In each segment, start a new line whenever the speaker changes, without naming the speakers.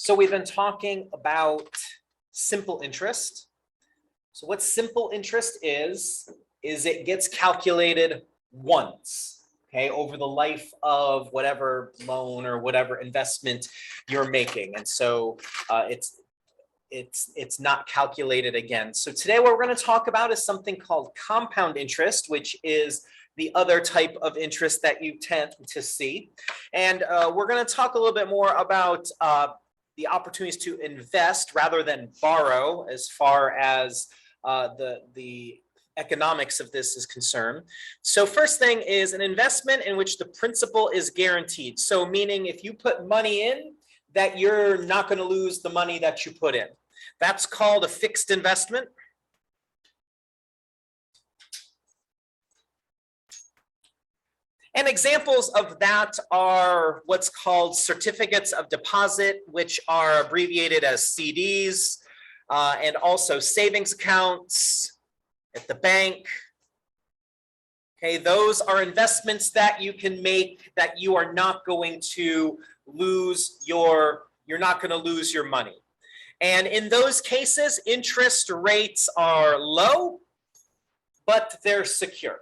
So we've been talking about simple interest. So what simple interest is it gets calculated once, okay, over the life of whatever loan or whatever investment you're making. And so it's not calculated again. So today what we're going to talk about is something called compound interest, which is the other type of interest that you tend to see. And we're going to talk a little bit more about the opportunities to invest rather than borrow as far as the economics of this is concerned. So first thing is an investment in which the principal is guaranteed. So meaning if you put money in, that you're not going to lose the money that you put in. That's called a fixed investment. And examples of that are what's called certificates of deposit, which are abbreviated as CDs, and also savings accounts at the bank. Okay, those are investments that you can make that you are not going to lose you're not going to lose your money. And in those cases, interest rates are low, but they're secure.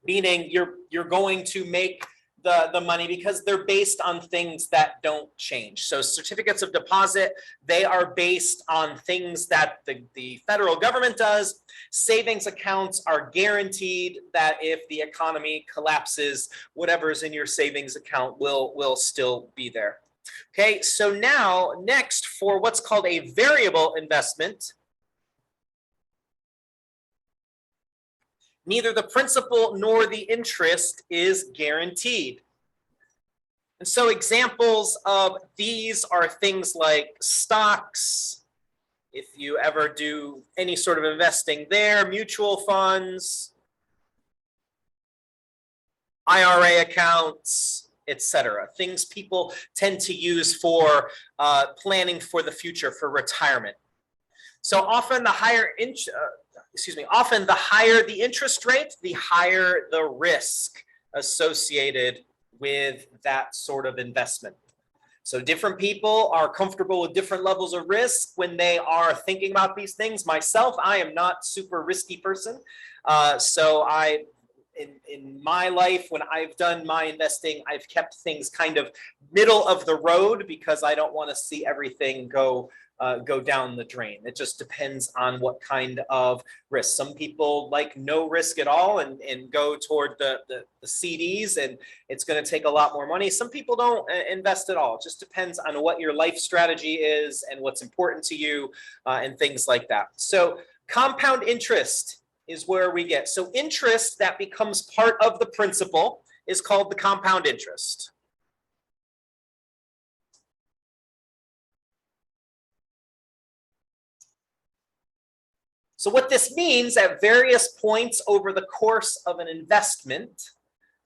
Meaning you're going to make the money because they're based on things that don't change. So certificates of deposit, they are based on things that the federal government does. Savings accounts are guaranteed that if the economy collapses, whatever's in your savings account will still be there. Okay, so now next for what's called a variable investment. Neither the principal nor the interest is guaranteed. And so examples of these are things like stocks, if you ever do any sort of investing there, mutual funds, IRA accounts, etc. Things people tend to use for planning for the future, for retirement. So often the higher often the higher the interest rate, the higher the risk associated with that sort of investment. So different people are comfortable with different levels of risk when they are thinking about these things. Myself, I am not super risky person. So in my life, when I've done my investing, I've kept things kind of middle of the road because I don't want to see everything go down the drain. It just depends on what kind of risk. Some people like no risk at all and go toward the CDs, and it's going to take a lot more money. Some people don't invest at all. It just depends on what your life strategy is and what's important to you and things like that. So compound interest is where we get. So interest that becomes part of the principal is called the compound interest. So what this means at various points over the course of an investment,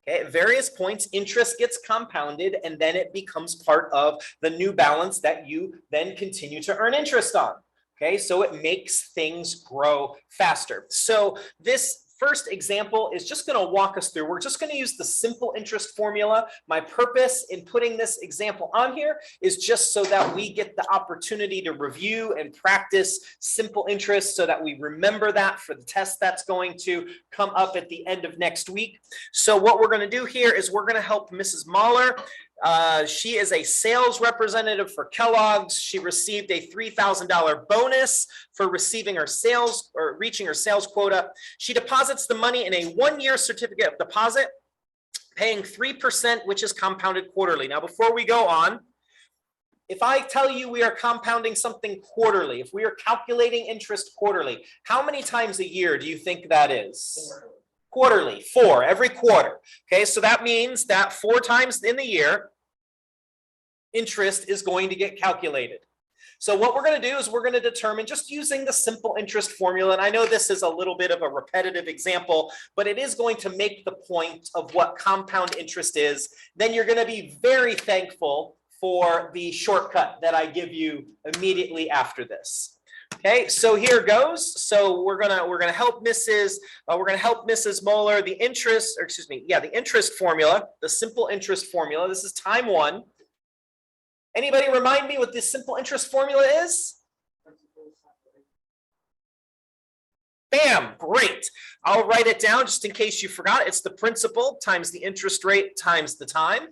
okay, at various points, interest gets compounded and then it becomes part of the new balance that you then continue to earn interest on. Okay, so it makes things grow faster. So this first example is just going to walk us through. We're just going to use the simple interest formula. My purpose in putting this example on here is just so that we get the opportunity to review and practice simple interest so that we remember that for the test that's going to come up at the end of next week. So what we're going to do here is we're going to help Mrs. Mahler. She is a sales representative for Kellogg's. She received a $3,000 bonus for receiving her sales or reaching her sales quota. She deposits the money in a 1-year certificate of deposit, paying 3%, which is compounded quarterly. Now, before we go on, if I tell you we are compounding something quarterly, if we are calculating interest quarterly, how many times a year do you think that is? Quarterly, 4, every quarter. Okay, so that means that 4 times in the year, interest is going to get calculated. So what we're going to do is we're going to determine just using the simple interest formula. And I know this is a little bit of a repetitive example, but it is going to make the point of what compound interest is. Then you're going to be very thankful for the shortcut that I give you immediately after this. Okay, so here goes. So we're gonna help Mrs. Moeller the interest formula, the simple interest formula. This is time 1. Anybody remind me what this simple interest formula is? Bam, great. I'll write it down just in case you forgot. It's the principal times the interest rate times the time.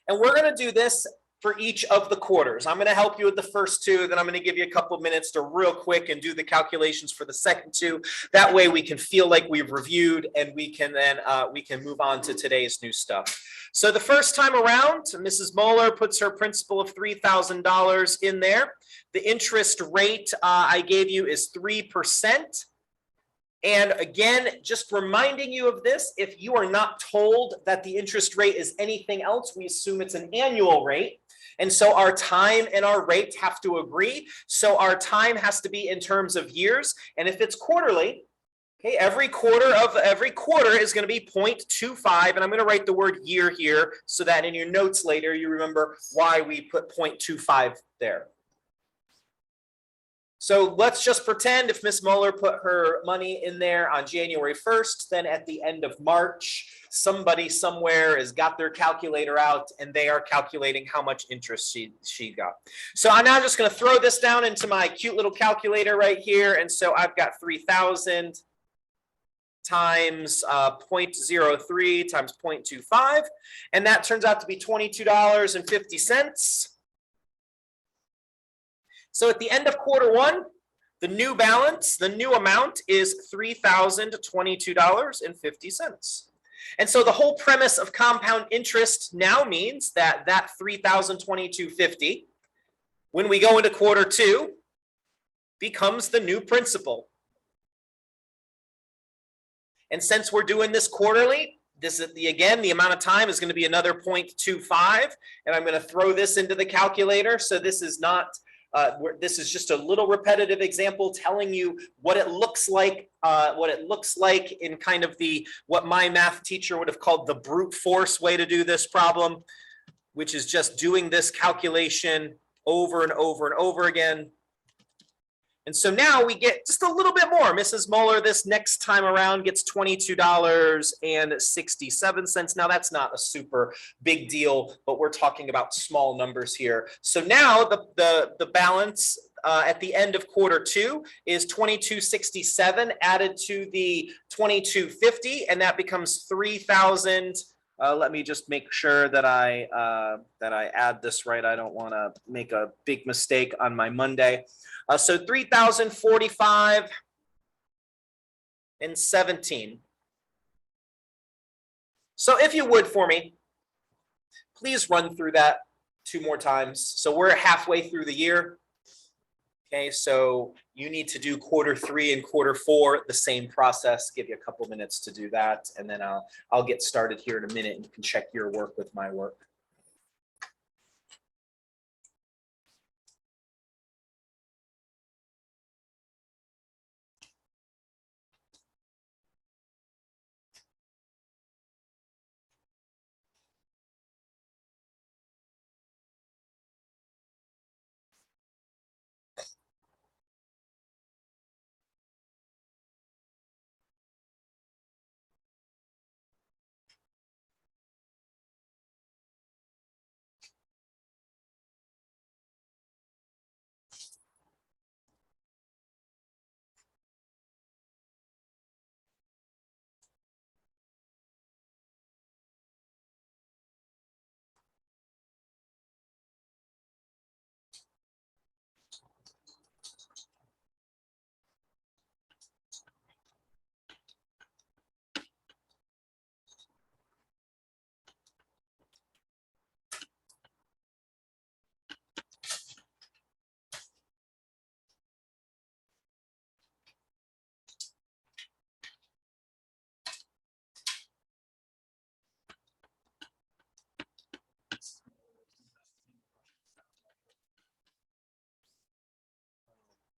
And we're going to do this for each of the quarters. I'm going to help you with the first two, then I'm going to give you a couple of minutes to real quick and do the calculations for the second two. That way we can feel like we've reviewed and we can then we can move on to today's new stuff. So the first time around, Mrs. Moeller puts her principal of $3,000 in there. The interest rate I gave you is 3%. And again, just reminding you of this, if you are not told that the interest rate is anything else, we assume it's an annual rate. And so our time and our rate have to agree. So our time has to be in terms of years. And if it's quarterly, okay, every quarter is going to be 0.25. And I'm going to write the word year here so that in your notes later, you remember why we put 0.25 there. So let's just pretend if Miss Mueller put her money in there on January 1st, then at the end of March, somebody somewhere has got their calculator out and they are calculating how much interest she got. So I'm now just going to throw this down into my cute little calculator right here. And so I've got 3,000 times 0.03 times 0.25. And that turns out to be $22.50. So at the end of quarter one, the new balance, the new amount is $3,022.50. And so the whole premise of compound interest now means that that $3,022.50, when we go into quarter two, becomes the new principal. And since we're doing this quarterly, this is again, the amount of time is going to be another 0.25. And I'm going to throw this into the calculator. So this is not this is just a little repetitive example telling you what it looks like in kind of what my math teacher would have called the brute force way to do this problem, which is just doing this calculation over and over and over again. And so now we get just a little bit more. Mrs. Mueller this next time around gets $22.67. Now that's not a super big deal, but we're talking about small numbers here. So now the balance at the end of quarter two is $22.67 added to the $22.50, and that becomes 3,000. Let me just make sure that I add this right. I don't want to make a big mistake on my Monday. So 3,045.17. So if you would for me, please run through that 2 more times. So we're halfway through the year. Okay, so you need to do quarter 3 and quarter 4, the same process. Give you a couple minutes to do that, and then I'll get started here in a minute and you can check your work with my work.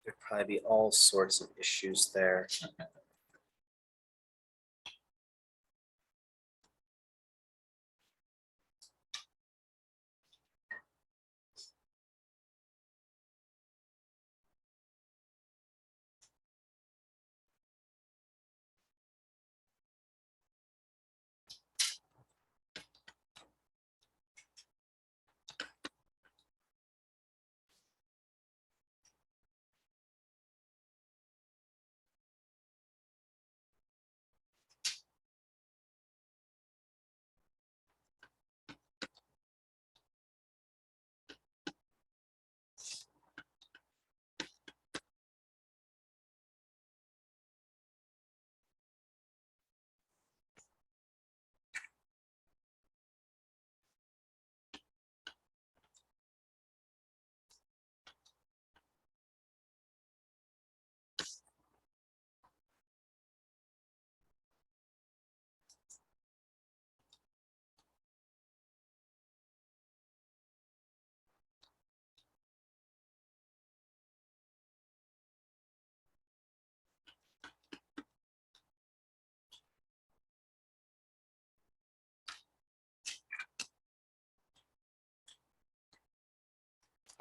There'd probably be all sorts of issues there.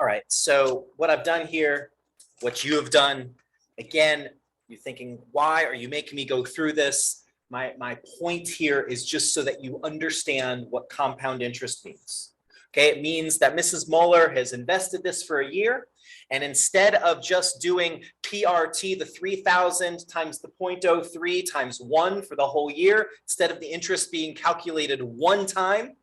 All right, so what I've done here, what you have done, again, you're thinking, why are you making me go through this? My point here is just so that you understand what compound interest means. Okay, it means that Mrs. Mueller has invested this for a year, and instead of just doing PRT, the 3,000 times the 0.03 times 1 for the whole year, instead of the interest being calculated one time,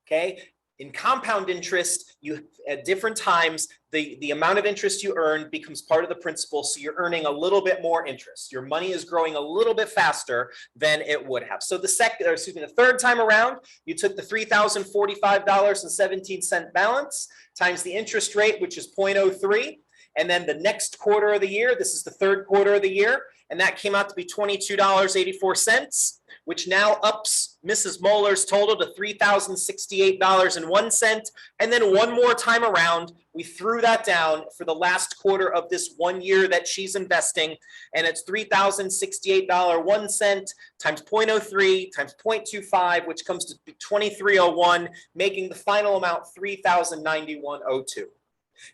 okay, in compound interest, you at different times, the amount of interest you earn becomes part of the principal, so you're earning a little bit more interest. Your money is growing a little bit faster than it would have. So the third time around, you took the $3,045.17 balance times the interest rate, which is 0.03, and then the next quarter of the year, this is the third quarter of the year, and that came out to be $22.84, which now ups Mrs. Mueller's total to $3,068.01. And then one more time around, we threw that down for the last quarter of this 1 year that she's investing, and it's $3,068.01 times 0.03 times 0.25, which comes to 2301, making the final amount $3,091.02.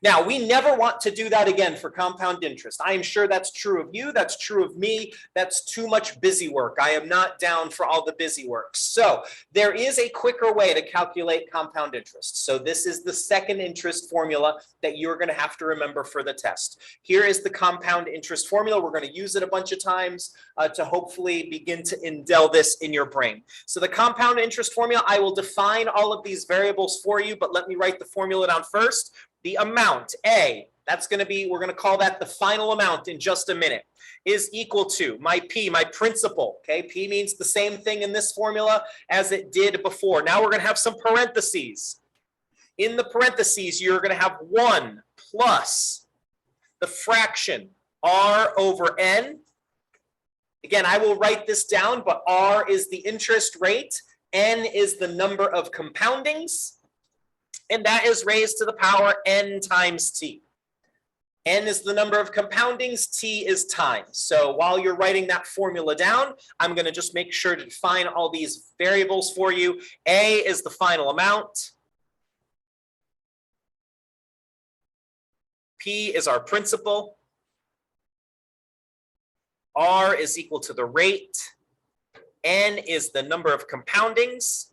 Now, we never want to do that again for compound interest. I am sure that's true of you. That's true of me. That's too much busy work. I am not down for all the busy work. So there is a quicker way to calculate compound interest. So this is the second interest formula that you're going to have to remember for the test. Here is the compound interest formula. We're going to use it a bunch of times to hopefully begin to indel this in your brain. So the compound interest formula, I will define all of these variables for you, but let me write the formula down first. The amount, A, that's going to be, we're going to call that the final amount in just a minute, is equal to my P, my principal. Okay, P means the same thing in this formula as it did before. Now we're going to have some parentheses. In the parentheses, you're going to have 1 plus the fraction R over N. Again, I will write this down, but R is the interest rate, N is the number of compoundings, and that is raised to the power n times t. N is the number of compoundings, t is time. So while you're writing that formula down, I'm going to just make sure to define all these variables for you. A is the final amount. P is our principal. R is equal to the rate. N is the number of compoundings.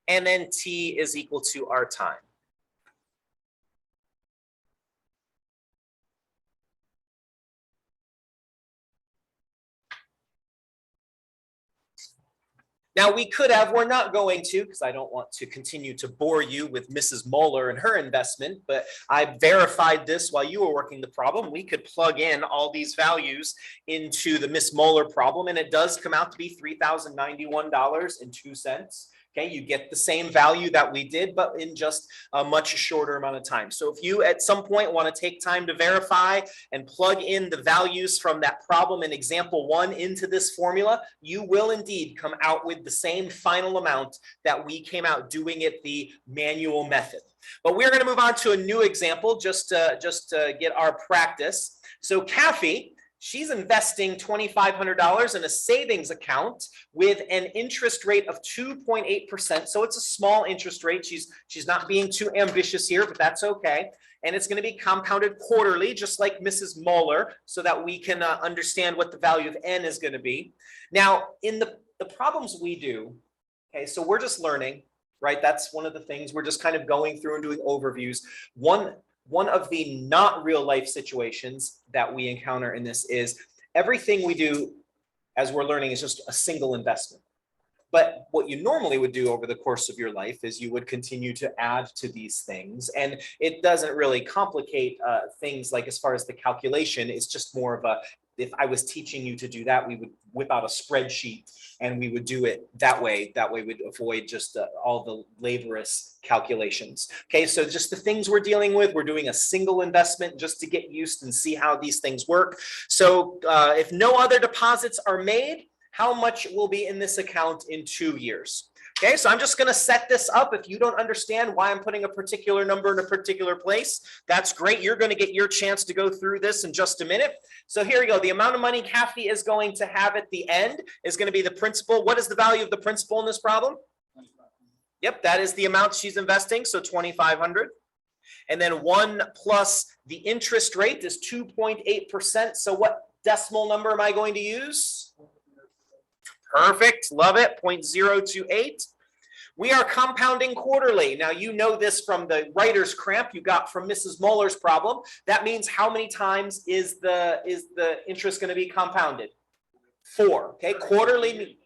And then t is equal to our time. Now we could have, we're not going to, because I don't want to continue to bore you with Mrs. Mueller and her investment, but I verified this while you were working the problem. We could plug in all these values into the Miss Mueller problem, and it does come out to be $3,091.02. Okay, you get the same value that we did, but in just a much shorter amount of time. So if you at some point want to take time to verify and plug in the values from that problem in example 1 into this formula, you will indeed come out with the same final amount that we came out doing it the manual method. But we're going to move on to a new example just to get our practice. So Kathy, she's investing $2,500 in a savings account with an interest rate of 2.8%. So it's a small interest rate. She's not being too ambitious here, but that's okay. And it's going to be compounded quarterly, just like Mrs. Mueller, so that we can understand what the value of N is going to be. Now, in the problems we do, okay, so we're just learning, right? That's one of the things. We're just kind of going through and doing overviews. One of the not real life situations that we encounter in this is everything we do as we're learning is just a single investment. But what you normally would do over the course of your life is you would continue to add to these things. And it doesn't really complicate things like as far as the calculation. It's just more of a, if I was teaching you to do that, we would whip out a spreadsheet and we would do it that way. That way we'd avoid just all the laborious calculations. Okay, so just the things we're dealing with, we're doing a single investment just to get used and see how these things work. So if no other deposits are made, how much will be in this account in 2 years? Okay, so I'm just going to set this up. If you don't understand why I'm putting a particular number in a particular place, that's great. You're going to get your chance to go through this in just a minute. So here we go. The amount of money Kathy is going to have at the end is going to be the principal. What is the value of the principal in this problem? Yep, that is the amount she's investing, so 2,500. And then 1 plus the interest rate is 2.8%. So what decimal number am I going to use? Perfect, love it, 0.028. We are compounding quarterly. Now, you know this from the writer's cramp you got from Mrs. Muller's problem. That means how many times is the interest going to be compounded? 4, okay? Quarterly.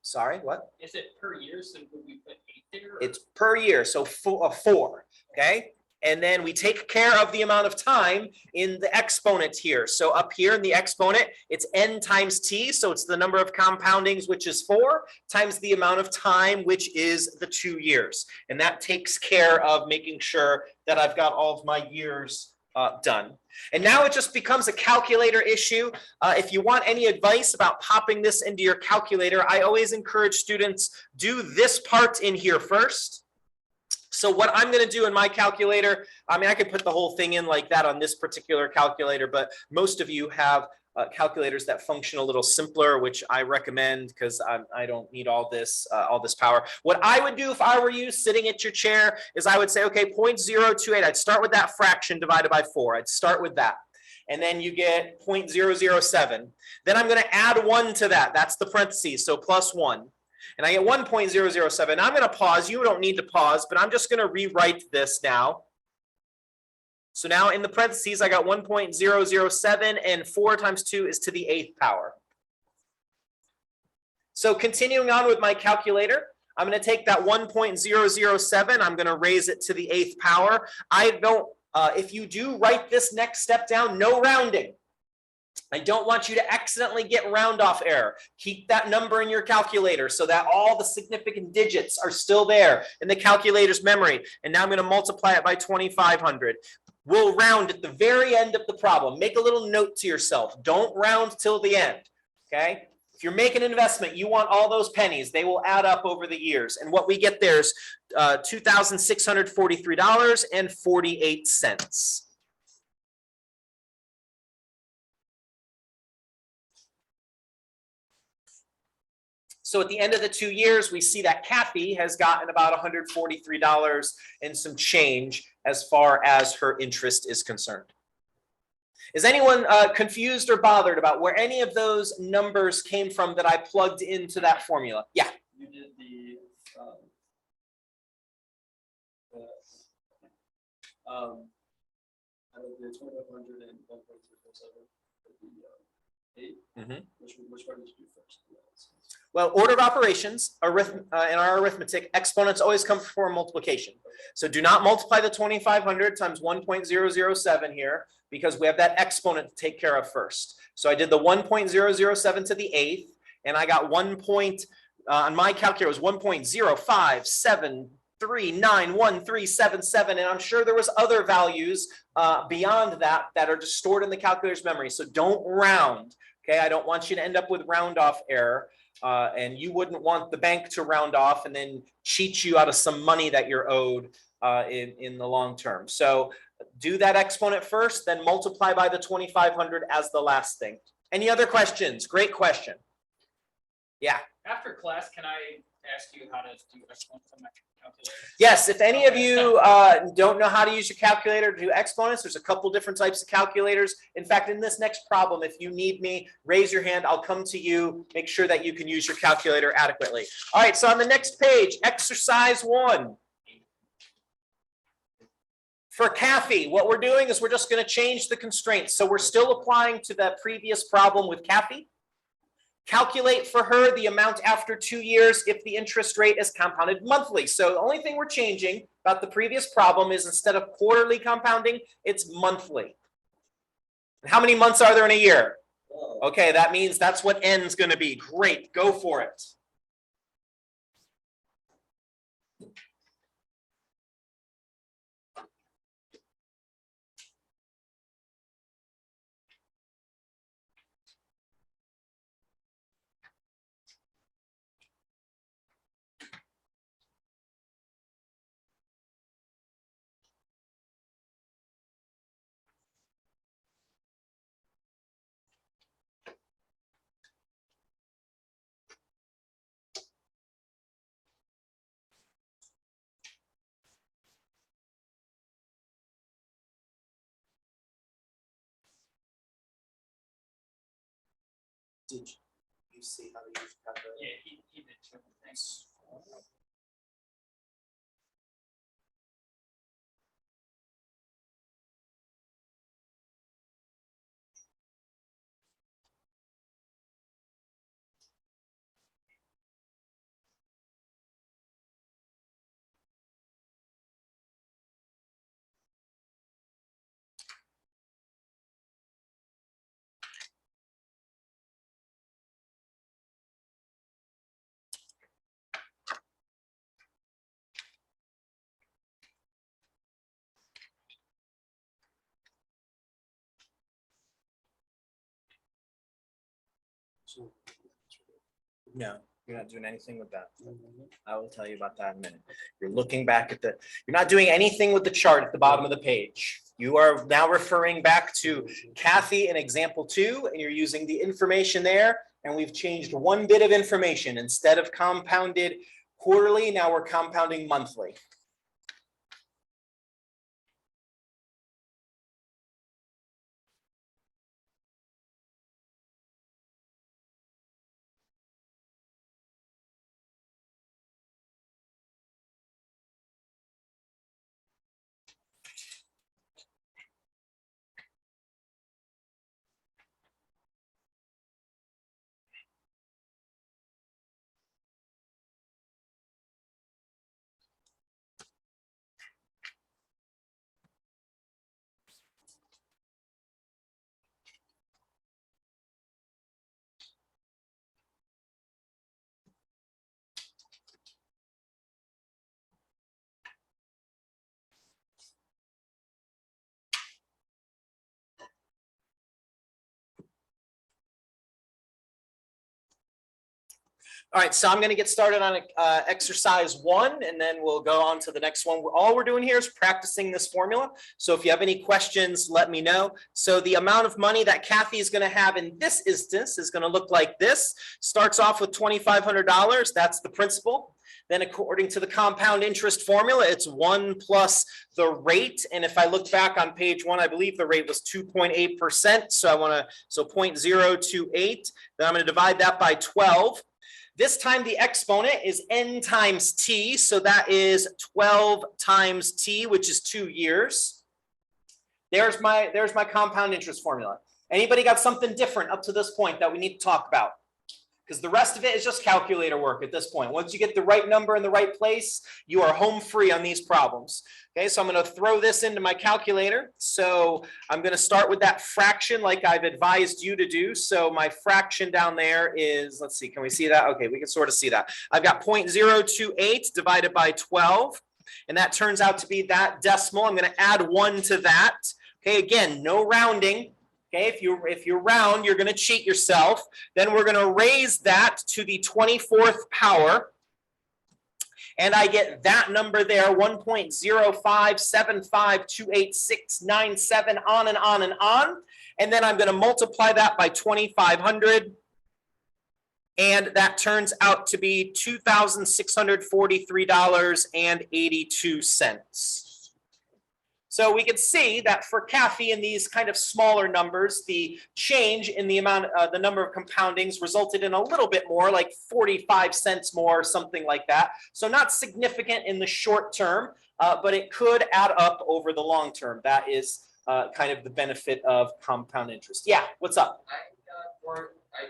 Sorry, what?
Is it per year? So would we put 8 there?
It's per year, so 4, okay? And then we take care of the amount of time in the exponent here. So up here in the exponent, it's n times t, so it's the number of compoundings, which is 4, times the amount of time, which is the 2 years. And that takes care of making sure that I've got all of my years done. And now it just becomes a calculator issue. If you want any advice about popping this into your calculator, I always encourage students, do this part in here first. So what I'm going to do in my calculator, I mean, I could put the whole thing in like that on this particular calculator, but most of you have calculators that function a little simpler, which I recommend because I don't need all this power. What I would do if I were you sitting at your chair is I would say, okay, 0.028. I'd start with that fraction divided by 4. I'd start with that. And then you get 0.007. Then I'm going to add 1 to that. That's the parentheses, so plus 1. And I get 1.007. I'm going to pause. You don't need to pause, but I'm just going to rewrite this now. So now in the parentheses, I got 1.007, and 4 times 2 is to the 8th power. So continuing on with my calculator, I'm going to take that 1.007. I'm going to raise it to the 8th power. I don't, if you do write this next step down, no rounding. I don't want you to accidentally get round off error. Keep that number in your calculator so that all the significant digits are still there in the calculator's memory. And now I'm going to multiply it by 2,500. We'll round at the very end of the problem. Make a little note to yourself. Don't round till the end, okay? If you're making an investment, you want all those pennies. They will add up over the years. And what we get there is $2,643.48. So at the end of the 2 years, we see that Kathy has gotten about $143 and some change as far as her interest is concerned. Is anyone confused or bothered about where any of those numbers came from that I plugged into that formula? Yeah.
You did the 2,500 and 1.007 the 8. Which part did you do first?
Well, order of operations, in our arithmetic, exponents always come before multiplication. So do not multiply the 2,500 times 1.007 here because we have that exponent to take care of first. So I did the 1.007 to the 8th, and I got on my calculator, it was 1.057391377, and I'm sure there was other values beyond that that are just stored in the calculator's memory. So don't round, okay? I don't want you to end up with round off error. And you wouldn't want the bank to round off and then cheat you out of some money that you're owed in the long term. So do that exponent first, then multiply by the 2,500 as the last thing. Any other questions? Great question. Yeah.
After class, can I ask you how to do exponents on my calculator?
Yes, if any of you don't know how to use your calculator to do exponents, there's a couple different types of calculators. In fact, in this next problem, if you need me, raise your hand. I'll come to you, make sure that you can use your calculator adequately. All right, so on the next page, exercise 1. For Kathy, what we're doing is we're just going to change the constraints. So we're still applying to the previous problem with Kathy. Calculate for her the amount after 2 years if the interest rate is compounded monthly. So the only thing we're changing about the previous problem is instead of quarterly compounding, it's monthly. And how many months are there in a year? Okay, that means that's what n is going to be. Great, go for it. Did you see how to use the calculator?
Yeah, he did too. Thanks.
No, you're not doing anything with that. I will tell you about that in a minute. You're looking back at you're not doing anything with the chart at the bottom of the page. You are now referring back to Kathy in example 2, and you're using the information there, and we've changed one bit of information. Instead of compounded quarterly, now we're compounding monthly. All right, so I'm going to get started on exercise 1, and then we'll go on to the next one. All we're doing here is practicing this formula. So if you have any questions, let me know. So the amount of money that Kathy is going to have in this instance is going to look like this. Starts off with $2,500. That's the principal. Then according to the compound interest formula, it's 1 plus the rate. And if I look back on page 1, I believe the rate was 2.8%. So 0.028. Then I'm going to divide that by 12. This time the exponent is n times t, so that is 12 times t, which is 2 years. There's my compound interest formula. Anybody got something different up to this point that we need to talk about? Because the rest of it is just calculator work at this point. Once you get the right number in the right place, you are home free on these problems. Okay, so I'm going to throw this into my calculator. So I'm going to start with that fraction like I've advised you to do. So my fraction down there is, let's see, can we see that? Okay, we can sort of see that. I've got 0.028 divided by 12, and that turns out to be that decimal. I'm going to add 1 to that. Okay, again, no rounding. Okay, if you round, you're going to cheat yourself. Then we're going to raise that to the 24th power. And I get that number there, 1.057528697, on and on and on. And then I'm going to multiply that by 2,500. And that turns out to be $2,643.82. So we can see that for Kathy in these kind of smaller numbers, the change in the amount, the number of compoundings resulted in a little bit more, like 45 cents more, something like that. So not significant in the short term, but it could add up over the long term. That is kind of the benefit of compound interest. Yeah, what's up?
I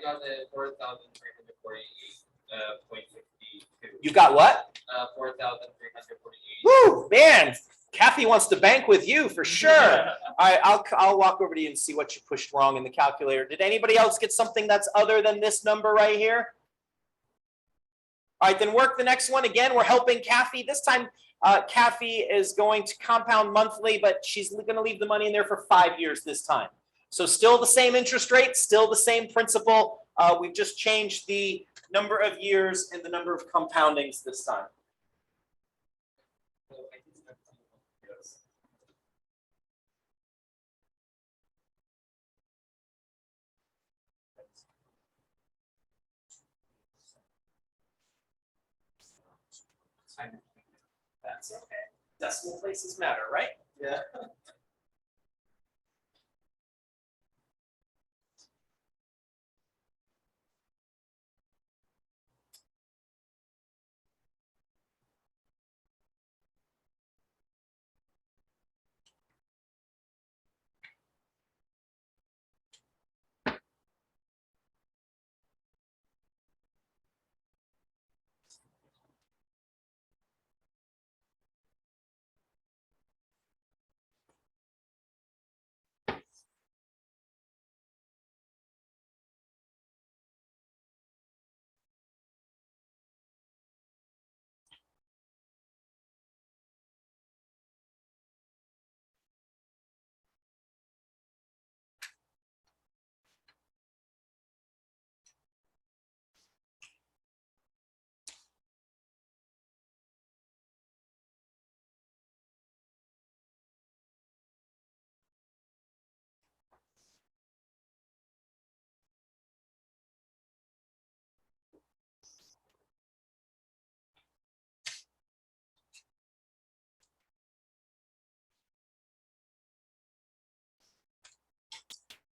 got the 4,348.52.
You got what?
4,348.
Woo, man. Kathy wants to bank with you for sure. All right, I'll walk over to you and see what you pushed wrong in the calculator. Did anybody else get something that's other than this number right here? All right, then work the next one. Again, we're helping Kathy. This time, Kathy is going to compound monthly, but she's going to leave the money in there for 5 years this time. So still the same interest rate, still the same principal. We've just changed the number of years and the number of compoundings this time. That's okay. Decimal places matter, right?
Yeah.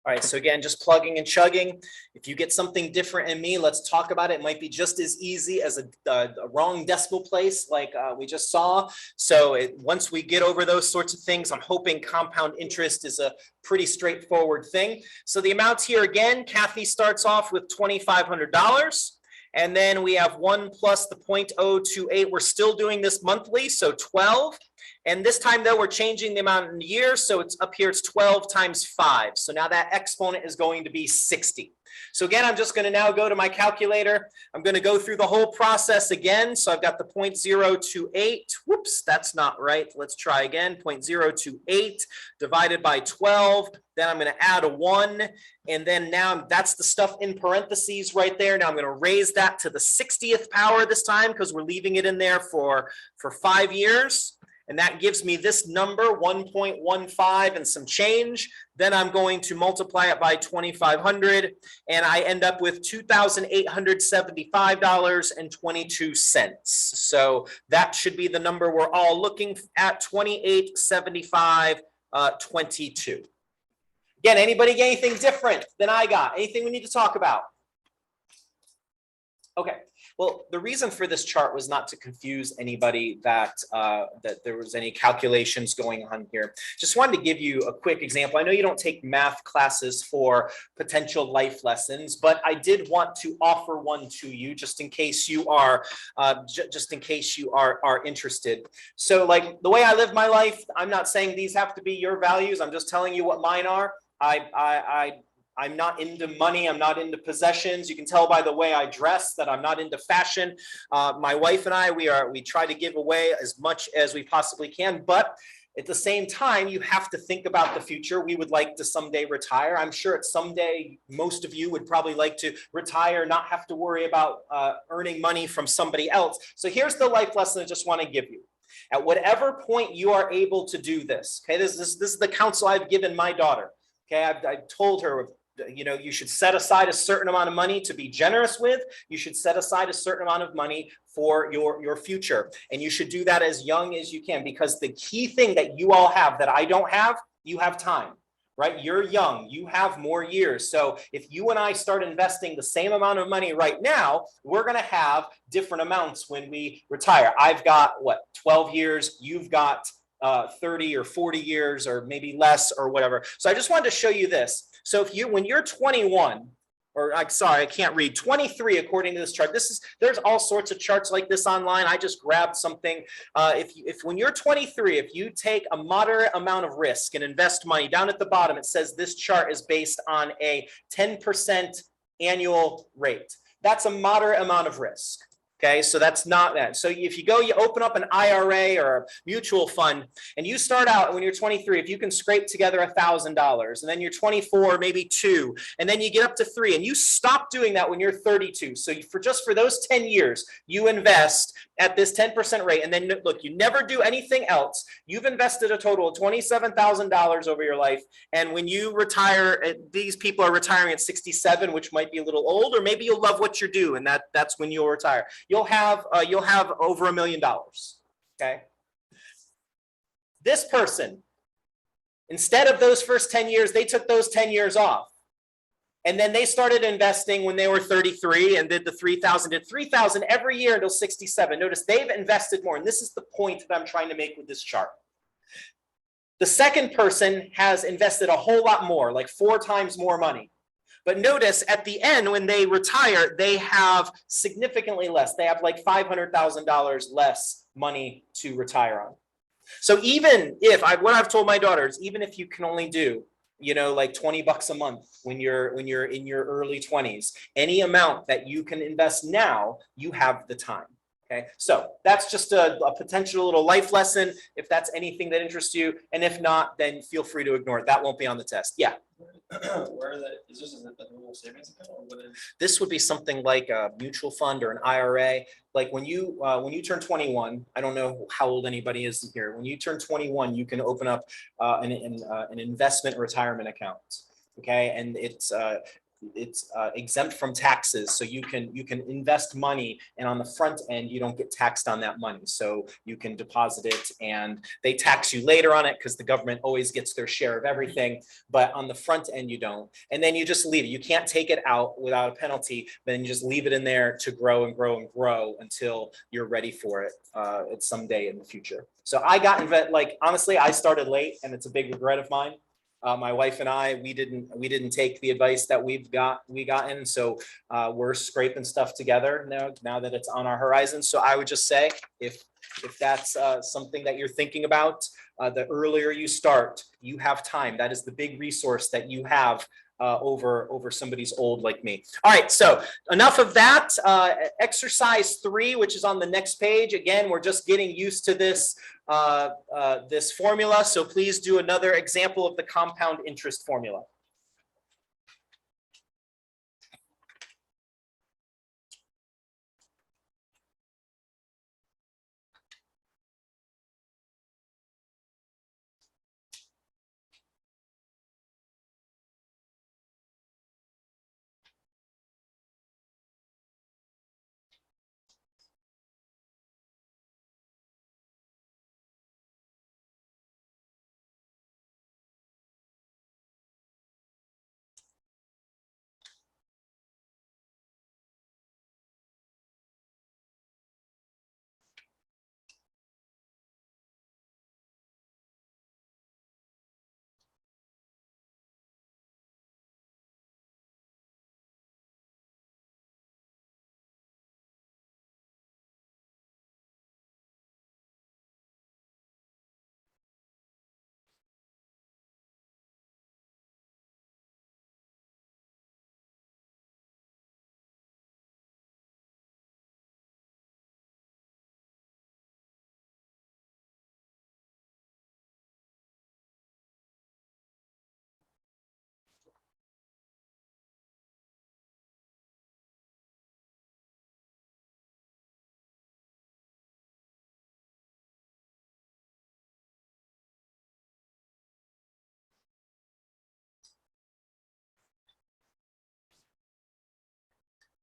All right, so again, just plugging and chugging. If you get something different in me, let's talk about it. It might be just as easy as a wrong decimal place like we just saw. So once we get over those sorts of things, I'm hoping compound interest is a pretty straightforward thing. So the amounts here again, Kathy starts off with $2,500. And then we have 1 plus the 0.028. We're still doing this monthly, so 12. And this time though, we're changing the amount in years. So it's up here, it's 12 times 5. So now that exponent is going to be 60. So again, I'm just going to now go to my calculator. I'm going to go through the whole process again. So I've got the 0.028. Whoops, that's not right. Let's try again. 0.028 divided by 12. Then I'm going to add a 1. And then now that's the stuff in parentheses right there. Now I'm going to raise that to the 60th power this time because we're leaving it in there for 5 years. And that gives me this number, 1.15 and some change. Then I'm going to multiply it by 2,500, and I end up with $2,875.22. So that should be the number we're all looking at, 2,875.22. Again, anybody get anything different than I got? Anything we need to talk about? Okay. Well, the reason for this chart was not to confuse anybody that there was any calculations going on here. Just wanted to give you a quick example. I know you don't take math classes for potential life lessons, but I did want to offer one to you just in case you are interested. So like the way I live my life, I'm not saying these have to be your values. I'm just telling you what mine are. I'm not into money. I'm not into possessions. You can tell by the way I dress that I'm not into fashion. My wife and I, we try to give away as much as we possibly can, but at the same time, you have to think about the future. We would like to someday retire. I'm sure at someday, most of you would probably like to retire, not have to worry about earning money from somebody else. So here's the life lesson I just want to give you. At whatever point you are able to do this, okay, this is the counsel I've given my daughter. Okay, I've told her, you know, you should set aside a certain amount of money to be generous with. You should set aside a certain amount of money for your future. And you should do that as young as you can, because the key thing that you all have that I don't have, you have time, right? You're young, you have more years. So if you and I start investing the same amount of money right now, we're going to have different amounts when we retire. I've got what, 12 years, you've got 30 or 40 years or maybe less or whatever. So I just wanted to show you this. So when you're 21, or I'm sorry, I can't read, 23 according to this chart. There's all sorts of charts like this online. I just grabbed something. If when you're 23, if you take a moderate amount of risk and invest money, down at the bottom it says this chart is based on a 10% annual rate. That's a moderate amount of risk. Okay, so that's not that. So if you open up an IRA or a mutual fund and you start out when you're 23, if you can scrape together $1,000 and then you're 24, maybe 2, and then you get up to 3 and you stop doing that when you're 32. So for those 10 years, you invest at this 10% rate. And then look, you never do anything else. You've invested a total of $27,000 over your life. And when you retire, these people are retiring at 67, which might be a little old, or maybe you'll love what you do. And that's when you'll retire. You'll have over $1 million. Okay. This person, instead of those first 10 years, they took those 10 years off. And then they started investing when they were 33 and did the 3,000, did 3,000 every year until 67. Notice they've invested more. And this is the point that I'm trying to make with this chart. The second person has invested a whole lot more, like 4 times more money. But notice at the end, when they retire, they have significantly less. They have like $500,000 less money to retire on. So even if what I've told my daughters, even if you can only do, you know, like $20 a month when you're in your early 20s, any amount that you can invest now, you have the time. Okay, so that's just a potential little life lesson. If that's anything that interests you, and if not, then feel free to ignore it. That won't be on the test. Yeah.
Is this a normal savings account, or what is?
This would be something like a mutual fund or an IRA. Like when you turn 21, I don't know how old anybody is here. When you turn 21, you can open up an investment retirement account. Okay, and it's it's exempt from taxes, so you can invest money, and on the front end you don't get taxed on that money, so you can deposit it and they tax you later on it because the government always gets their share of everything, but on the front end you don't, and then you just leave it. You can't take it out without a penalty, but then you just leave it in there to grow and grow and grow until you're ready for it at some day in the future. So I got like honestly I started late, and it's a big regret of mine. My wife and I, we didn't take the advice that we gotten. So we're scraping stuff together now that it's on our horizon. So I would just say, if that's something that you're thinking about, the earlier you start, you have time. That is the big resource that you have over somebody's old like me. All right, so enough of that. Exercise 3, which is on the next page. Again, we're just getting used to this this formula. So please do another example of the compound interest formula.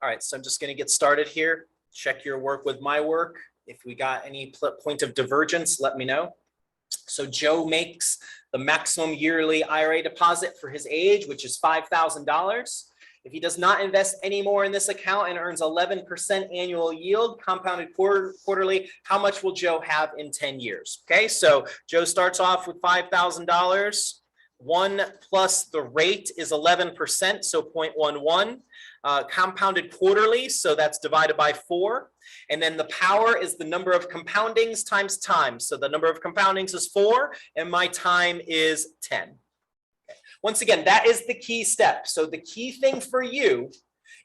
All right, so I'm just going to get started here. Check your work with my work. If we got any point of divergence, let me know. So Joe makes the maximum yearly IRA deposit for his age, which is $5,000. If he does not invest any more in this account and earns 11% annual yield compounded quarterly, how much will Joe have in 10 years? Okay, so Joe starts off with $5,000. 1 plus the rate is 11%, so 0.11. Compounded quarterly, so that's divided by 4. And then the power is the number of compoundings times time. So the number of compoundings is 4, and my time is 10. Okay. Once again, that is the key step. So the key thing for you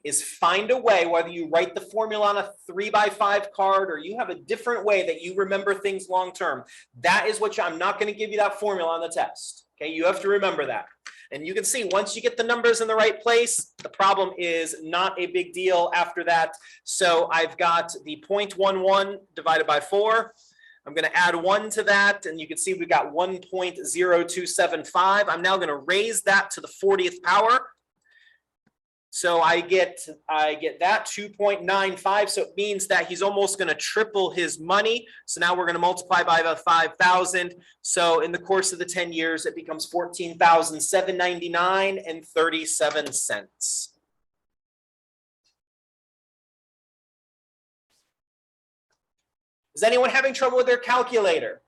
is find a way, whether you write the formula on a 3x5 card or you have a different way that you remember things long term. That is what I'm not going to give you that formula on the test. Okay, you have to remember that. And you can see once you get the numbers in the right place, the problem is not a big deal after that. So I've got the 0.11 divided by 4. I'm going to add 1 to that, and you can see we've got 1.0275. I'm now going to raise that to the 40th power. So I get that 2.95. So it means that he's almost going to triple his money. So now we're going to multiply by about 5,000. So in the course of the 10 years, it becomes $14,799.37. Is anyone having trouble with their calculator?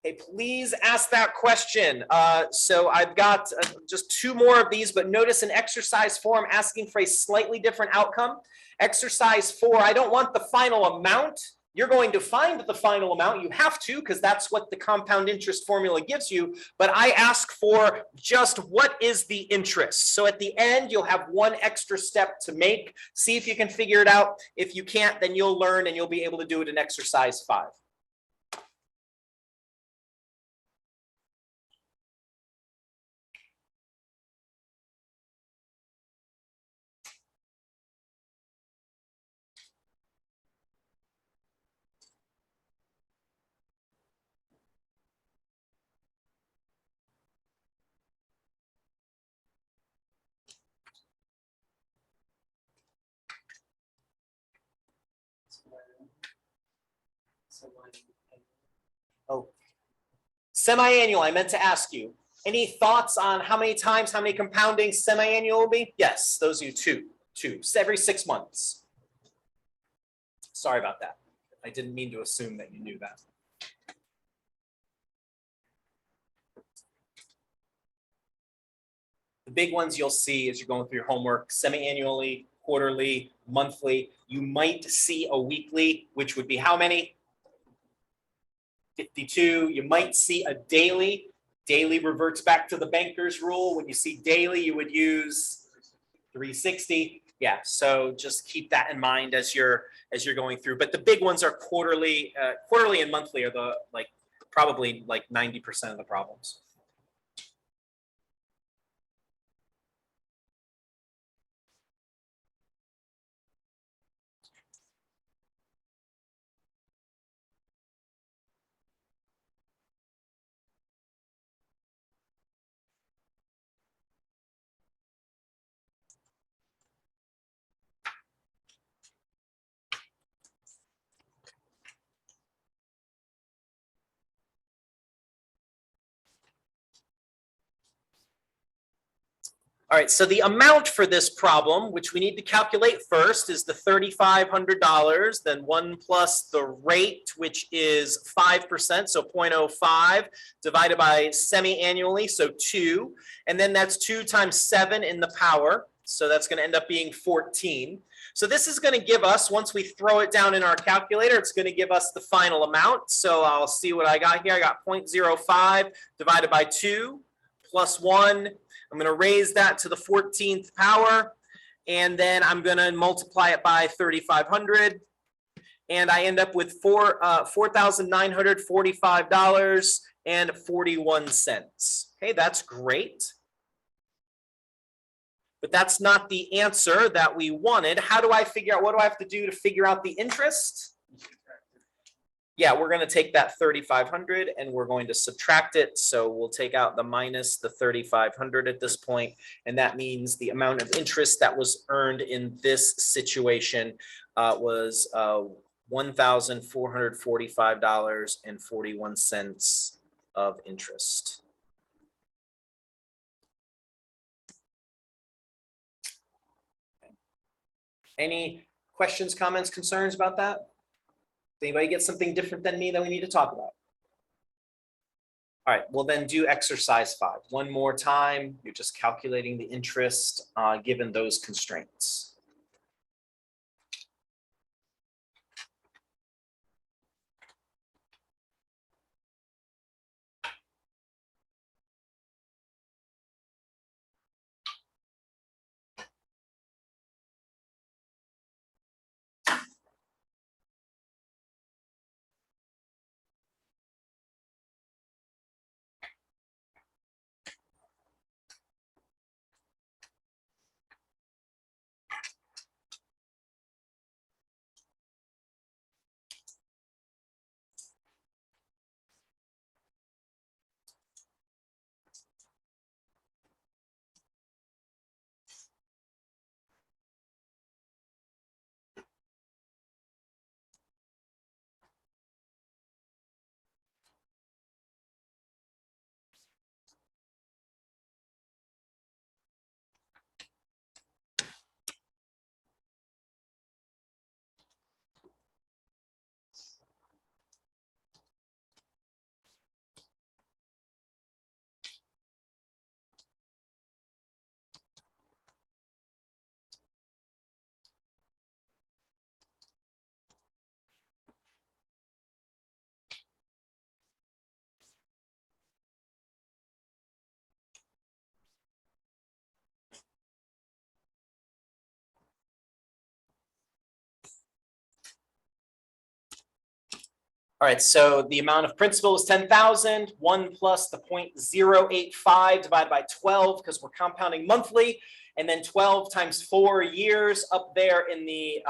Okay, please ask that question. So I've got just 2 more of these, but notice an exercise 4, I'm asking for a slightly different outcome. Exercise 4, I don't want the final amount. You're going to find the final amount. You have to, because that's what the compound interest formula gives you. But I ask for just what is the interest. So at the end, you'll have 1 extra step to make. See if you can figure it out. If you can't, then you'll learn and you'll be able to do it in exercise 5. Oh, semi-annual, I meant to ask you. Any thoughts on how many times, how many compounding semi-annual will be? Yes, those are you two. Every 6 months. Sorry about that. I didn't mean to assume that you knew that. The big ones you'll see as you're going through your homework, semi-annually, quarterly, monthly. You might see a weekly, which would be how many? 52. You might see a daily. Daily reverts back to the banker's rule. When you see daily, you would use 360. Yeah, so just keep that in mind as you're going through. But the big ones are quarterly. Quarterly and monthly are the probably 90% of the problems. All right, so the amount for this problem, which we need to calculate first, is the $3,500, then 1 plus the rate, which is 5%, so 0.05, divided by semi-annually, so 2. And then that's 2 times 7 in the power, so that's going to end up being 14. So this is going to give us, once we throw it down in our calculator, it's going to give us the final amount. So I'll see what I got here. I got 0.05 divided by 2 plus 1. I'm going to raise that to the 14th power, and then I'm going to multiply it by 3,500, and I end up with $4,945.41. Okay, that's great. But that's not the answer that we wanted. How do I figure out, what do I have to do to figure out the interest? Yeah, we're going to take that 3,500 and we're going to subtract it. So we'll take out the minus the 3,500 at this point, and that means the amount of interest that was earned in this situation was $1,445.41 of interest. Any questions, comments, concerns about that? Anybody get something different than me that we need to talk about? All right, well then do exercise 5. One more time, you're just calculating the interest given those constraints. All right, so the amount of principal is 10,000. 1 plus the 0.085 divided by 12 because we're compounding monthly, and then 12 times 4 years up there in the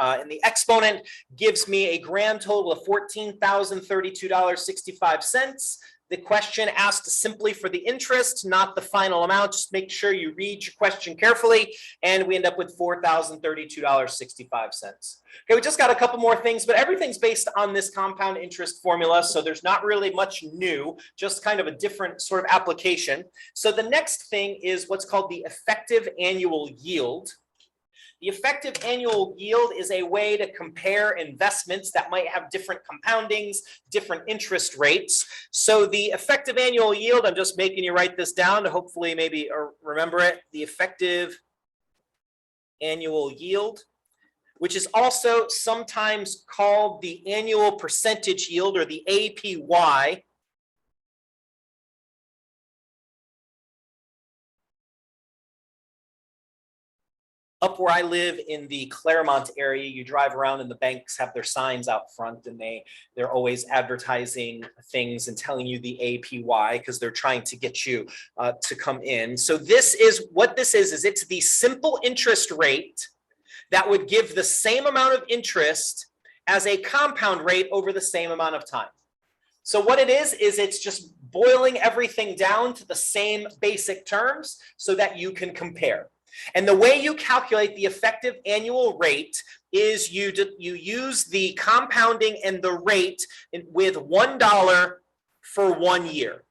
exponent gives me a grand total of $14,032.65. the question asked simply for the interest, not the final amount. Just make sure you read your question carefully. And we end up with $4,032.65. Okay, we just got a couple more things, but everything's based on this compound interest formula. So there's not really much new, just kind of a different sort of application. So the next thing is what's called the effective annual yield. The effective annual yield is a way to compare investments that might have different compoundings, different interest rates. So the effective annual yield, I'm just making you write this down to hopefully maybe remember it. The effective annual yield, which is also sometimes called the annual percentage yield or the APY. Up where I live in the Claremont area, you drive around and the banks have their signs out front and they're always advertising things and telling you the APY because they're trying to get you to come in. So this is what this is it's the simple interest rate that would give the same amount of interest as a compound rate over the same amount of time. So what it is it's just boiling everything down to the same basic terms so that you can compare. And the way you calculate the effective annual rate is you use the compounding and the rate with $1 for 1 year.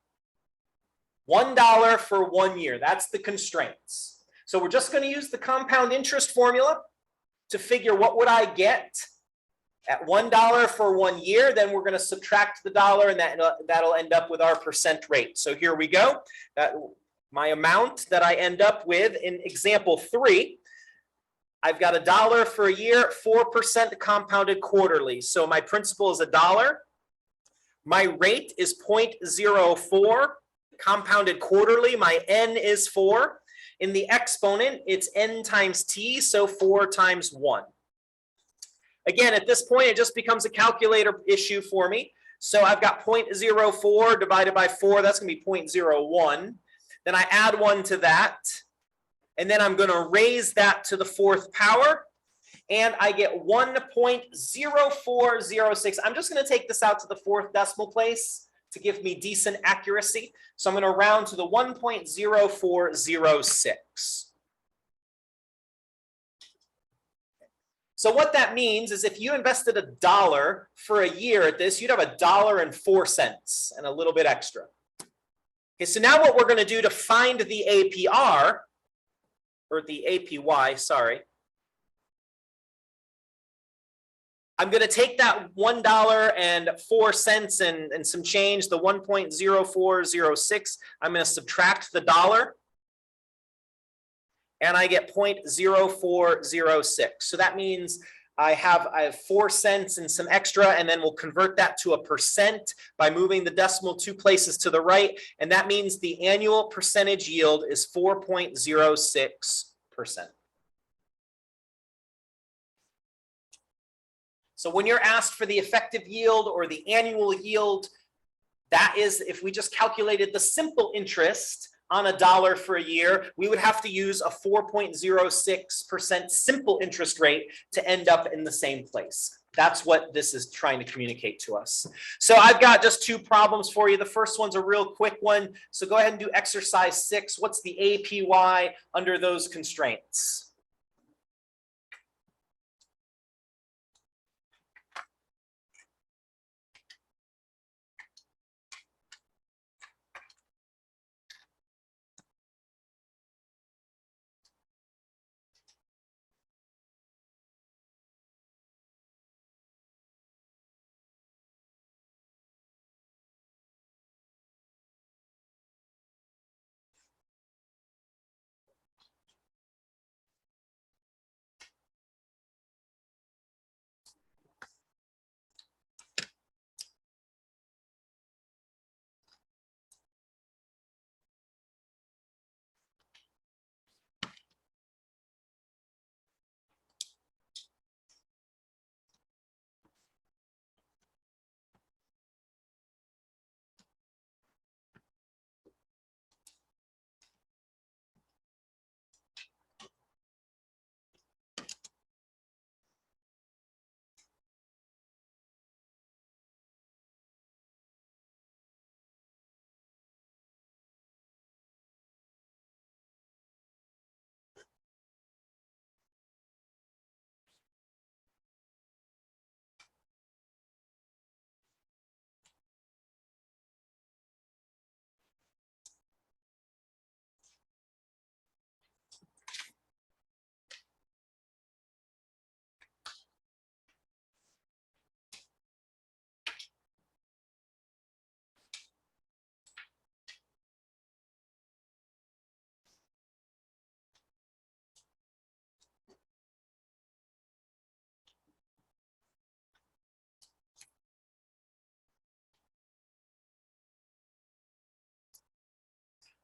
$1 for 1 year, that's the constraints. So we're just going to use the compound interest formula to figure what would I get at $1 for 1 year. Then we're going to subtract the dollar and that'll end up with our percent rate. So here we go. My amount that I end up with in example 3, I've got $1 for a year, 4% compounded quarterly. So my principal is $1. My rate is 0.04 compounded quarterly. My n is 4. In the exponent, it's n times t, so 4 times 1. Again, at this point, it just becomes a calculator issue for me. So I've got 0.04 divided by 4, that's going to be 0.01. Then I add 1 to that, and then I'm going to raise that to the 4th power, and I get 1.0406. I'm just going to take this out to the 4th decimal place to give me decent accuracy. So I'm going to round to the 1.0406. So what that means is if you invested $1 for a year at this, you'd have $1.04 and a little bit extra. Okay, so now what we're going to do to find the APR, or the APY, sorry, I'm going to take that $1.04 and some change, the 1.0406, I'm going to subtract the dollar, and I get 0.0406. So that means I have 4 cents and some extra, and then we'll convert that to a percent by moving the decimal 2 places to the right. And that means the annual percentage yield is 4.06%. So when you're asked for the effective yield or the annual yield, that is, if we just calculated the simple interest on $1 for a year, we would have to use a 4.06% simple interest rate to end up in the same place. That's what this is trying to communicate to us. So I've got just 2 problems for you. The first one's a real quick one. So go ahead and do exercise 6. What's the APY under those constraints?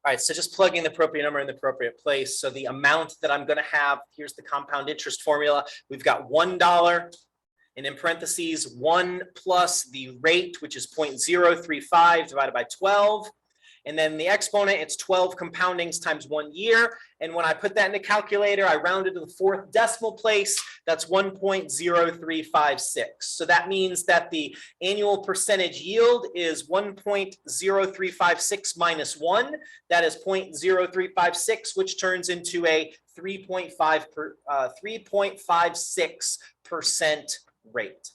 All right, so just plugging the appropriate number in the appropriate place. So the amount that I'm going to have, here's the compound interest formula. We've got $1, and in parentheses, 1 plus the rate, which is 0.035 divided by 12. And then the exponent, it's 12 compoundings times 1 year. And when I put that in the calculator, I rounded to the 4th decimal place. That's 1.0356. So that means that the annual percentage yield is 1.0356 minus 1. That is 0.0356, which turns into a 3.56% rate.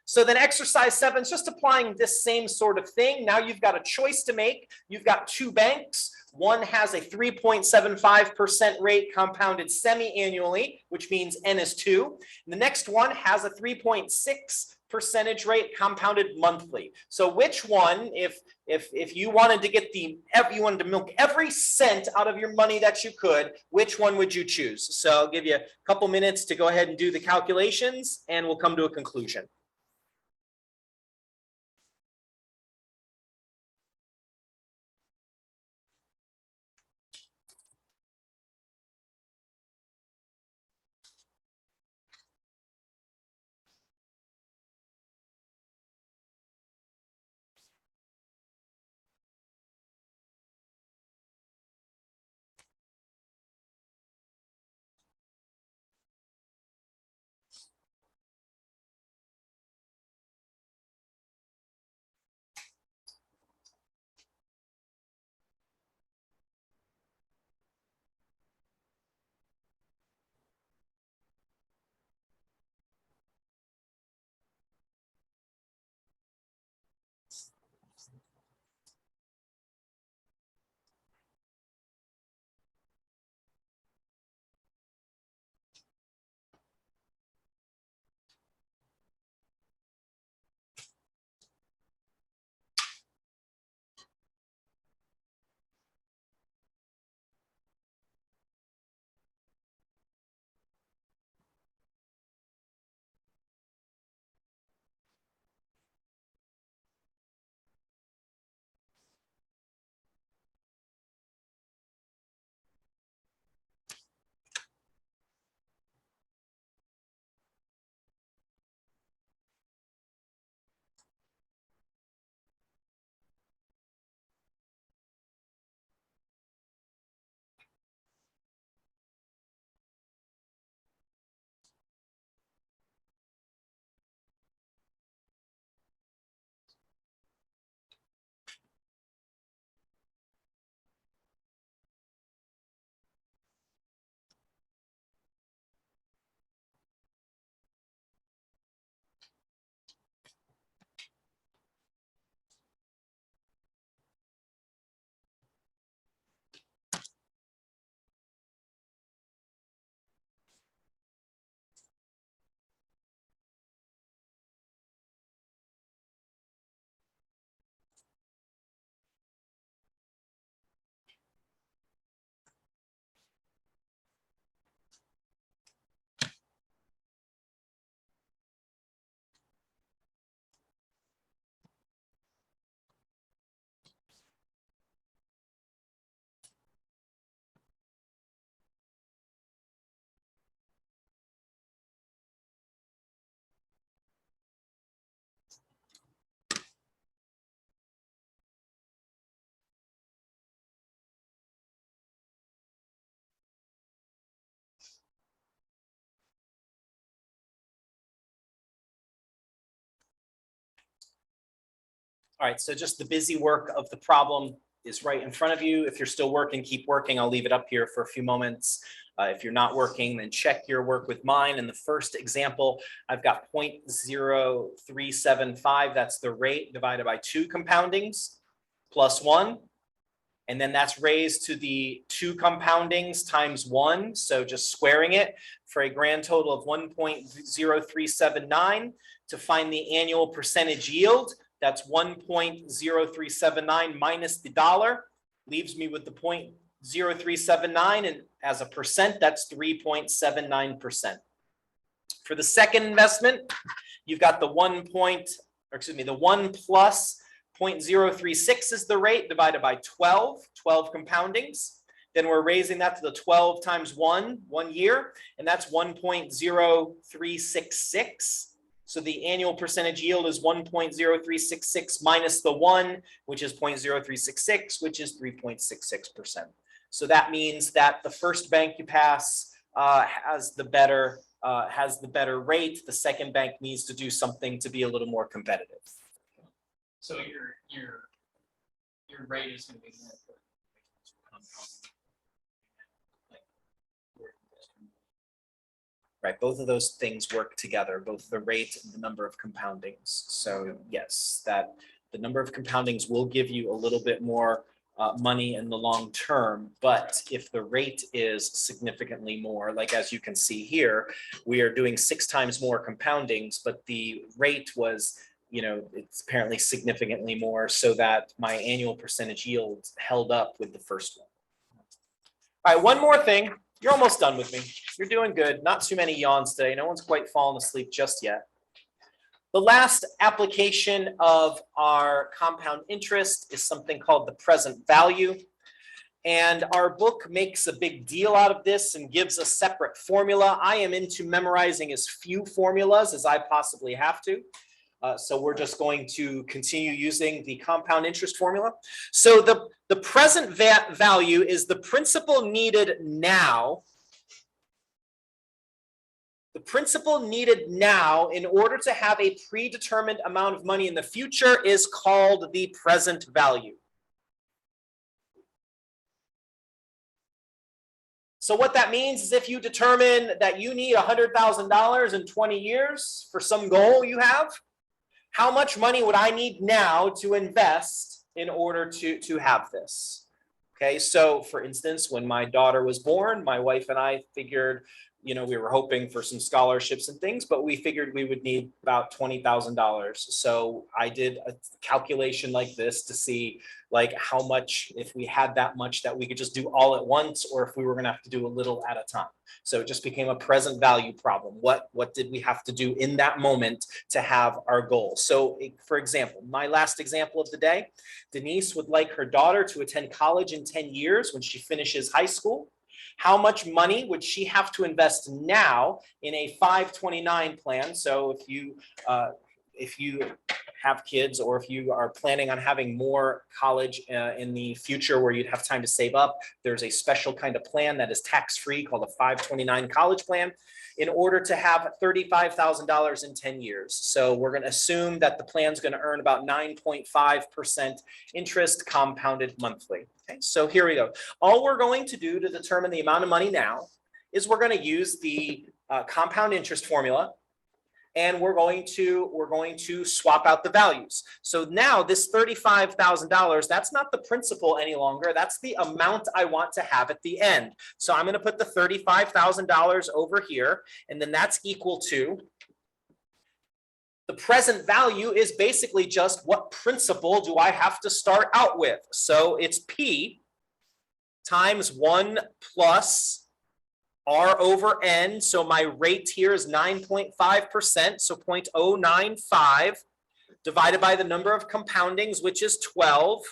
So then exercise 7 is just applying this same sort of thing. Now you've got a choice to make. You've got 2 banks. One has a 3.75% rate compounded semi-annually, which means N is 2. And the next one has a 3.6% rate compounded monthly. So which one, if you wanted to get you wanted to milk every cent out of your money that you could, which one would you choose? So I'll give you a couple minutes to go ahead and do the calculations, and we'll come to a conclusion. All right, so just the busy work of the problem is right in front of you. If you're still working, keep working. I'll leave it up here for a few moments. If you're not working, then check your work with mine. In the first example, I've got 0.0375. That's the rate divided by 2 compoundings plus 1. And then that's raised to the 2 compoundings times 1. So just squaring it for a grand total of 1.0379. To find the annual percentage yield, that's 1.0379 minus the dollar, leaves me with the 0.0379, and as a percent, that's 3.79%. For the second investment, you've got the 1 plus 0.036 is the rate divided by 12 compoundings. Then we're raising that to the 12 times 1 year, and that's 1.0366. So the annual percentage yield is 1.0366 minus the 1, which is 0.0366, which is 3.66%. So that means that the first bank you pass has the better rate. The second bank needs to do something to be a little more competitive.
So your rate is going to be more important.
Right, both of those things work together, both the rate and the number of compoundings. So yes, that the number of compoundings will give you a little bit more money in the long term, but if the rate is significantly more, like as you can see here, we are doing 6 times more compoundings, but the rate was, it's apparently significantly more, so that my annual percentage yield held up with the first one. All right, one more thing. You're almost done with me. You're doing good. Not too many yawns today. No one's quite fallen asleep just yet. The last application of our compound interest is something called the present value. And our book makes a big deal out of this and gives a separate formula. I am into memorizing as few formulas as I possibly have to. So we're just going to continue using the compound interest formula. So the present value is the principal needed now. The principal needed now in order to have a predetermined amount of money in the future is called the present value. So what that means is if you determine that you need $100,000 in 20 years for some goal you have, how much money would I need now to invest in order to have this? Okay, so for instance, when my daughter was born, my wife and I figured, we were hoping for some scholarships and things, but we figured we would need about $20,000. So I did a calculation like this to see how much, if we had that much that we could just do all at once, or if we were going to have to do a little at a time. So it just became a present value problem. What did we have to do in that moment to have our goal? So for example, my last example of the day, Denise would like her daughter to attend college in 10 years when she finishes high school. How much money would she have to invest now in a 529 plan? So if you have kids, or if you are planning on having more college in the future where you'd have time to save up, there's a special kind of plan that is tax-free called a 529 college plan in order to have $35,000 in 10 years. So we're going to assume that the plan is going to earn about 9.5% interest compounded monthly. Okay, so here we go. All we're going to do to determine the amount of money now is we're going to use the compound interest formula, and we're going to swap out the values. So now this $35,000, that's not the principal any longer. That's the amount I want to have at the end. So I'm going to put the $35,000 over here, and then that's equal to the present value is basically just what principal do I have to start out with. So it's P times 1 plus R over N, so my rate here is 9.5%, so 0.095 divided by the number of compoundings, which is 12.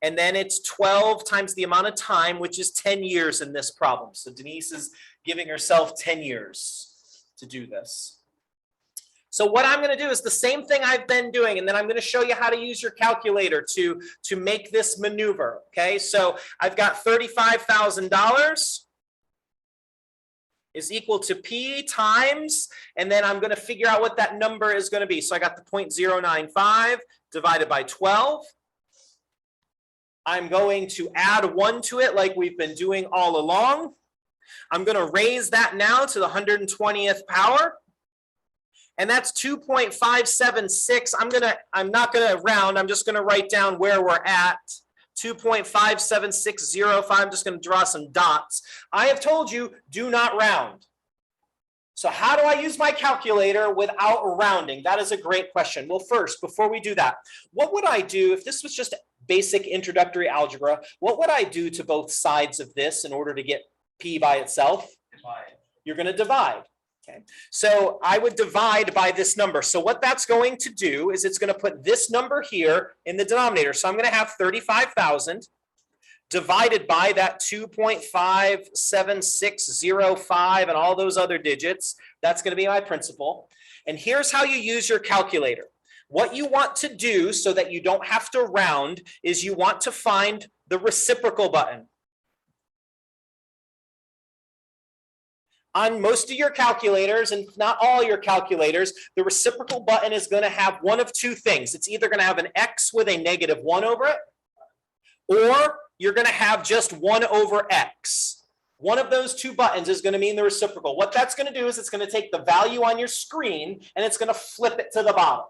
And then it's 12 times the amount of time, which is 10 years in this problem. So Denise is giving herself 10 years to do this. So what I'm going to do is the same thing I've been doing, and then I'm going to show you how to use your calculator to make this maneuver. Okay, so I've got $35,000. Is equal to P times, and then I'm going to figure out what that number is going to be. So I got the 0.095 divided by 12. I'm going to add 1 to it like we've been doing all along. I'm going to raise that now to the 120th power. And that's 2.576. I'm not going to round. I'm just going to write down where we're at. 2.57605. I'm just going to draw some dots. I have told you, do not round. So how do I use my calculator without rounding? That is a great question. Well, first, before we do that, what would I do if this was just basic introductory algebra? What would I do to both sides of this in order to get P by itself?
Divide.
You're going to divide. Okay, so I would divide by this number. So what that's going to do is it's going to put this number here in the denominator. So I'm going to have 35,000 divided by that 2.57605 and all those other digits. That's going to be my principal. And here's how you use your calculator. What you want to do so that you don't have to round is you want to find the reciprocal button. On most of your calculators, and not all your calculators, the reciprocal button is going to have one of two things. It's either going to have an X with a -1 over it, or you're going to have just 1 over X. One of those two buttons is going to mean the reciprocal. What that's going to do is it's going to take the value on your screen and it's going to flip it to the bottom.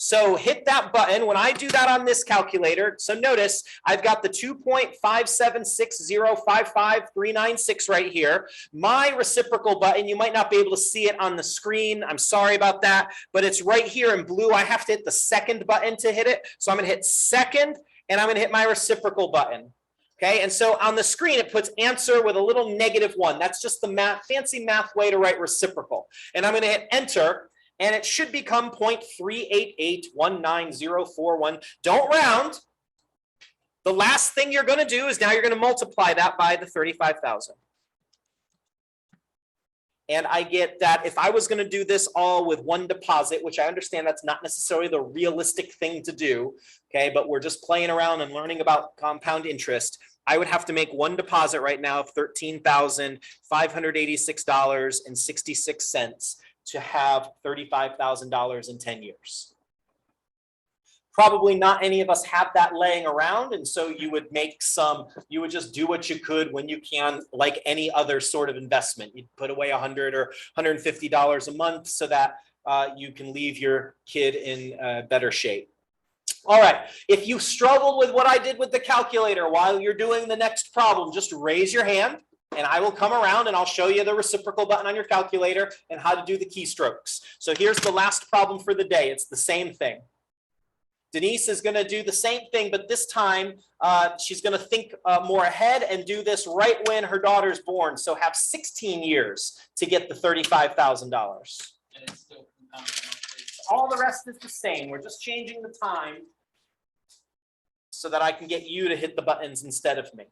So hit that button. When I do that on this calculator, so notice I've got the 2.576055396 right here. My reciprocal button, you might not be able to see it on the screen. I'm sorry about that, but it's right here in blue. I have to hit the second button to hit it. So I'm going to hit second and I'm going to hit my reciprocal button. Okay, and so on the screen, it puts answer with a little -1. That's just the fancy math way to write reciprocal. And I'm going to hit enter. And it should become 0.3881941. Don't round. The last thing you're going to do is now you're going to multiply that by the 35,000. And I get that if I was going to do this all with one deposit, which I understand that's not necessarily the realistic thing to do, okay, but we're just playing around and learning about compound interest, I would have to make one deposit right now of $13,586.66. to have $35,000 in 10 years. Probably not any of us have that laying around, and so you would you would just do what you could when you can, like any other sort of investment. You'd put away $100 or $150 a month so that you can leave your kid in better shape. All right, if you struggled with what I did with the calculator while you're doing the next problem, just raise your hand. And I will come around and I'll show you the reciprocal button on your calculator and how to do the keystrokes. So here's the last problem for the day. It's the same thing. Denise is going to do the same thing, but this time she's going to think more ahead and do this right when her daughter's born. So have 16 years to get the $35,000.
And it's still
All the rest is the same. We're just changing the time so that I can get you to hit the buttons instead of me.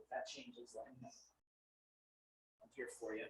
That changes, let me know. I'm here for you.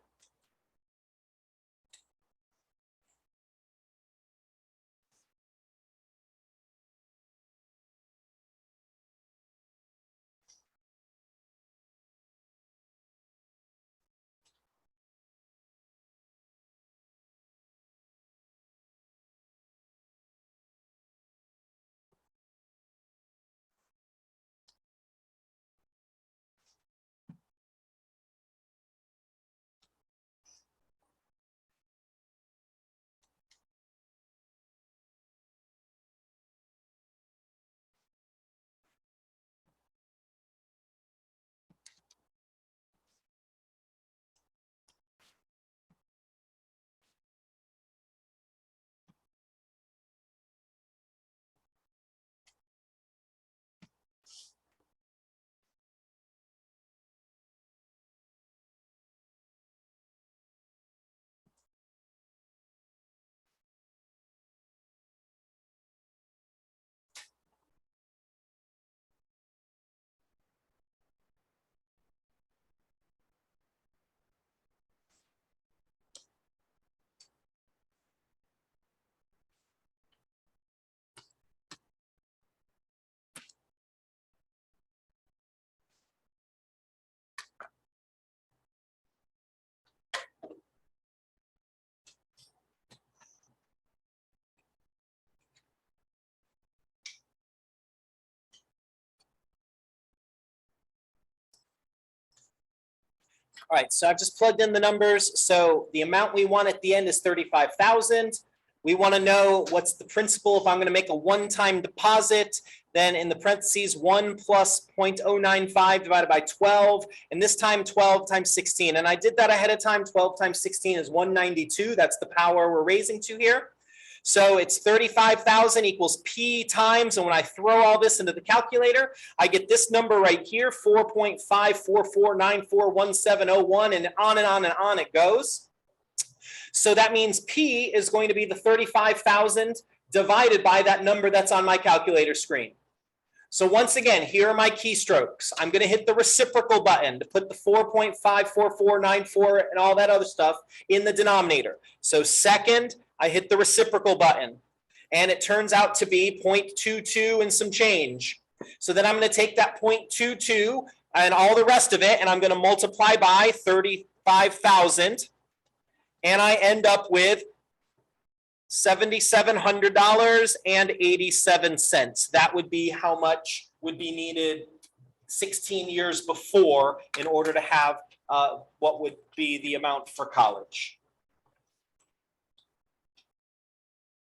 All right, so I've just plugged in the numbers. So the amount we want at the end is 35,000. We want to know what's the principal. If I'm going to make a one-time deposit, then in the parentheses, 1 plus 0.095 divided by 12, and this time 12 times 16. And I did that ahead of time. 12 times 16 is 192. That's the power we're raising to here. So it's 35,000 equals P times, and when I throw all this into the calculator, I get this number right here, 4.544941701, and on and on and on it goes. So that means P is going to be the 35,000 divided by that number that's on my calculator screen. So once again, here are my keystrokes. I'm going to hit the reciprocal button to put the 4.54494 and all that other stuff in the denominator. So second, I hit the reciprocal button, and it turns out to be 0.22 and some change. So then I'm going to take that 0.22 and all the rest of it, and I'm going to multiply by 35,000, and I end up with $7,700.87. That would be how much would be needed 16 years before in order to have what would be the amount for college.